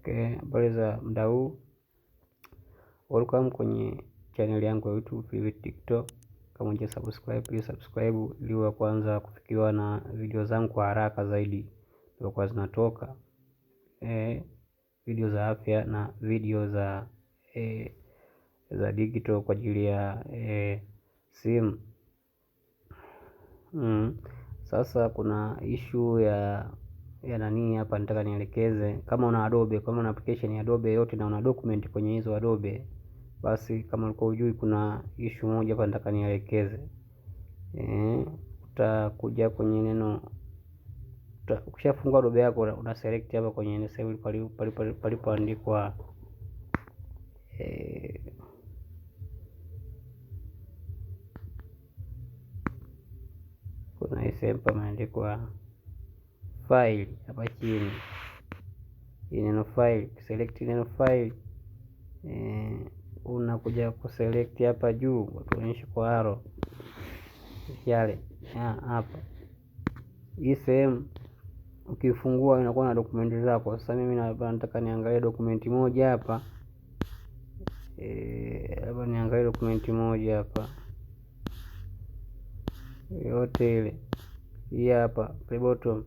Okay, habari za muda huu. Welcome kwenye channel yangu ya YouTube Philbert TikTok. Kama unja subscribe, please subscribe ili wa kwanza kufikiwa na video zangu kwa haraka zaidi ndio kwa zinatoka. Video za afya na video za digital kwa ajili ya simu. Sasa kuna issue ya nani hapa nataka nielekeze. Kama una Adobe, kama una application ya Adobe yote na una document kwenye hizo Adobe, basi kama ulikuwa hujui kuna issue moja hapa nataka nielekeze. Utakuja kwenye neno, ukishafungua Adobe yako una select hapa kwenye sehemu palipoandikwa kuna sehemu pameandikwa file hapa chini. Neno file, select neno file. Unakuja kuselect hapa juu, tuonyeshe kwa arrow yale hapa. Hii sehemu ukifungua inakuwa na dokumenti zako. Sasa mimi nataka niangalie dokumenti moja hapa. Hapa niangalie dokumenti moja hapa. Yote ile. Hii hapa, play bottom.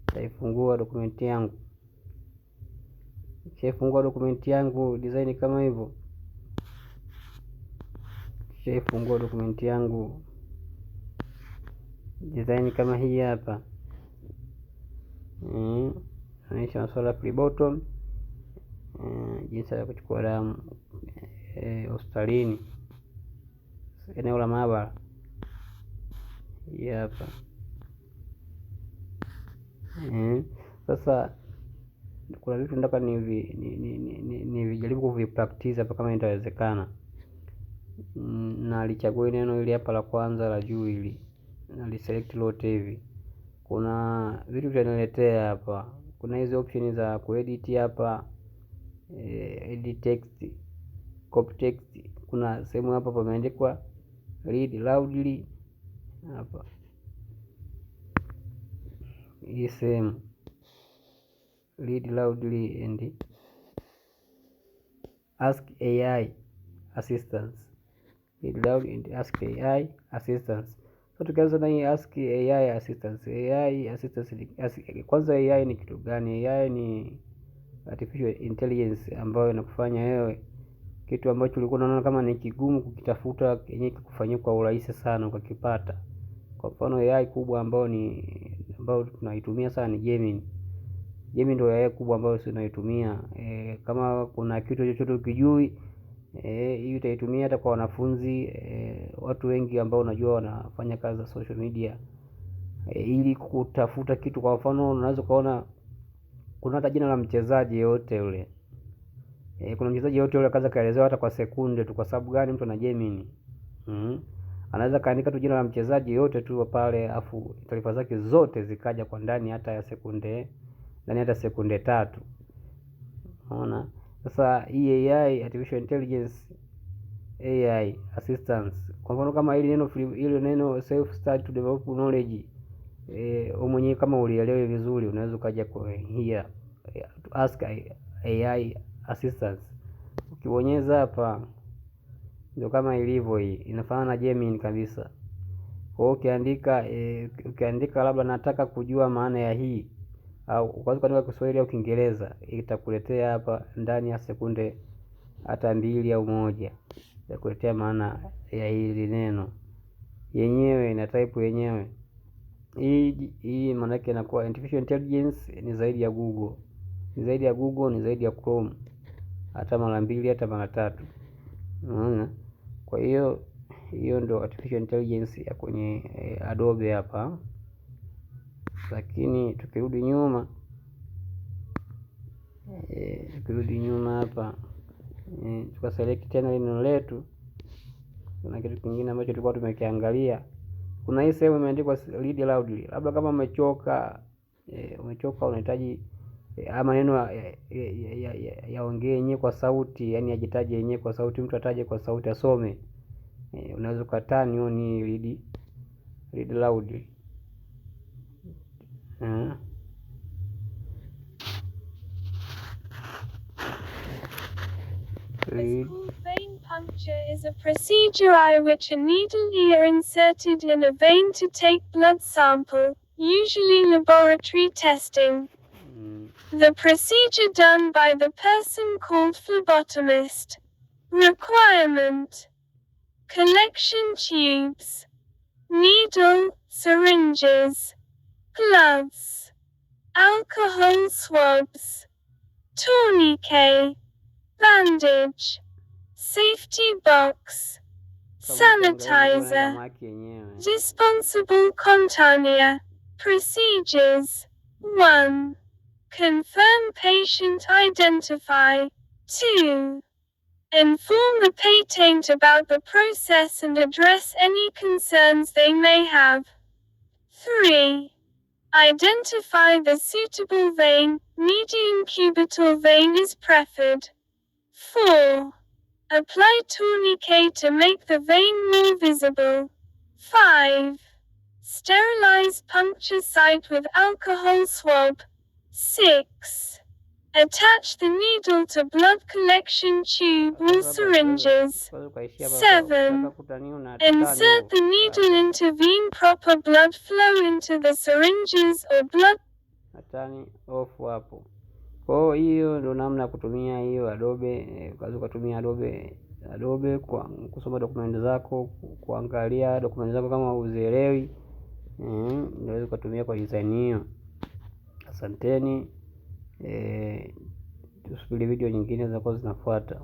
Taifungua dokumenti yangu. Nikifungua dokumenti yangu design kama hivyo. Nikifungua dokumenti yangu design kama hii hapa. Naonyesha masuala play bottom. Jinsi ya kuchukua damu hospitalini, eneo la maabara. Hii hapa. Sasa kuna vitu nataka ni vijaribu kuvipractice hapa kama itawezekana. Na alichagua neno ile hapa la kwanza la juu ili na liselect lote hivi. Kuna vitu vitaniletea hapa. Kuna hizo option za kuedit hapa, edit text, copy text. Kuna sehemu hapa pameandikwa read loudly hapa. Hii sehemu read loudly and ask AI assistance. Read loud and ask AI assistance. So tukianza na hii ask AI assistance. AI assistance, kwanza AI ni kitu gani? AI ni artificial intelligence ambayo inakufanya wewe kitu ambacho ulikuwa unaona kama ni kigumu kukitafuta yenyewe kikufanyia kwa urahisi sana ukakipata. Kwa mfano AI kubwa ambayo tunaitumia sana ni Gemini. Gemini ndio AI kubwa ambayo sisi tunaitumia. Kama kuna kitu chochote ukijui, hii utaitumia hata kwa wanafunzi, watu wengi ambao unajua wanafanya kazi za social media, ili kutafuta kitu. Kwa mfano unaweza kuona kuna hata jina la mchezaji yote yule. Kuna mchezaji yote yule kaza kaelezewa hata kwa sekunde tu. Kwa sababu gani? Mtu ana Gemini. Anaweza kaandika tu jina la mchezaji yote tu pale, afu taarifa zake zote zikaja kwa ndani hata ya sekunde, ndani hata sekunde 3. Unaona? Sasa hii AI artificial intelligence, AI assistance, kwa mfano kama ile neno self start to develop knowledge, wewe mwenyewe kama ulielewe vizuri unaweza kaja kwa here ask AI assistance. Ukibonyeza hapa ndio kama ilivyo hii, inafanana na Gemini kabisa. Kwa hiyo ukiandika labda nataka kujua maana ya hii, au ukaweza kuandika Kiswahili au Kiingereza, itakuletea hapa ndani ya sekunde hata 2 au 1, itakuletea maana ya hili neno yenyewe na type yenyewe. Hii maana yake inakuwa artificial intelligence ni zaidi ya Google. Ni zaidi ya Google, ni zaidi ya Chrome. Hata mara 2 hata mara 3. Unaona? Kwa hiyo ndio artificial intelligence ya kwenye Adobe hapa. Lakini tukirudi nyuma hapa, tukaselect tena neno letu, kuna kitu kingine ambacho tulikuwa tumekiangalia. Kuna hii sehemu imeandikwa read loudly. Labda kama umechoka unahitaji maneno yaongee yenyewe kwa sauti, yani ajitaje yenyewe kwa sauti, mtu ataje kwa sauti asome. Unaweza ukatani on read loudly. called vein puncture is a procedure by which a needle is inserted in a vein to take blood sample, usually laboratory testing. The procedure done by the person called phlebotomist. Requirement: collection tubes, needle, syringes, gloves, alcohol swabs, tourniquet, bandage, safety box, sanitizer, dispensable container. Procedures: 1. Confirm patient identify. 2. Inform the patient about the process and address any concerns they may have. 3. Identify the suitable vein, medium cubital vein is preferred. 4. Apply tourniquet to make the vein more visible. 5. Sterilize puncture site with alcohol swab. 6. Attach the needle to blood collection tube or syringes. 7. Insert the needle into vein. Proper blood flow into the syringes or blood. Hatani off hapo. Kwa hiyo ndio namna ya kutumia hiyo Adobe. Unaweza kutumia Adobe kwa kusoma dokumenti zako, kuangalia dokumenti zako kama uzielewi. Unaweza kutumia kwa design hiyo. Asanteni. Tusubiri video nyingine zinakuwa zinafuata.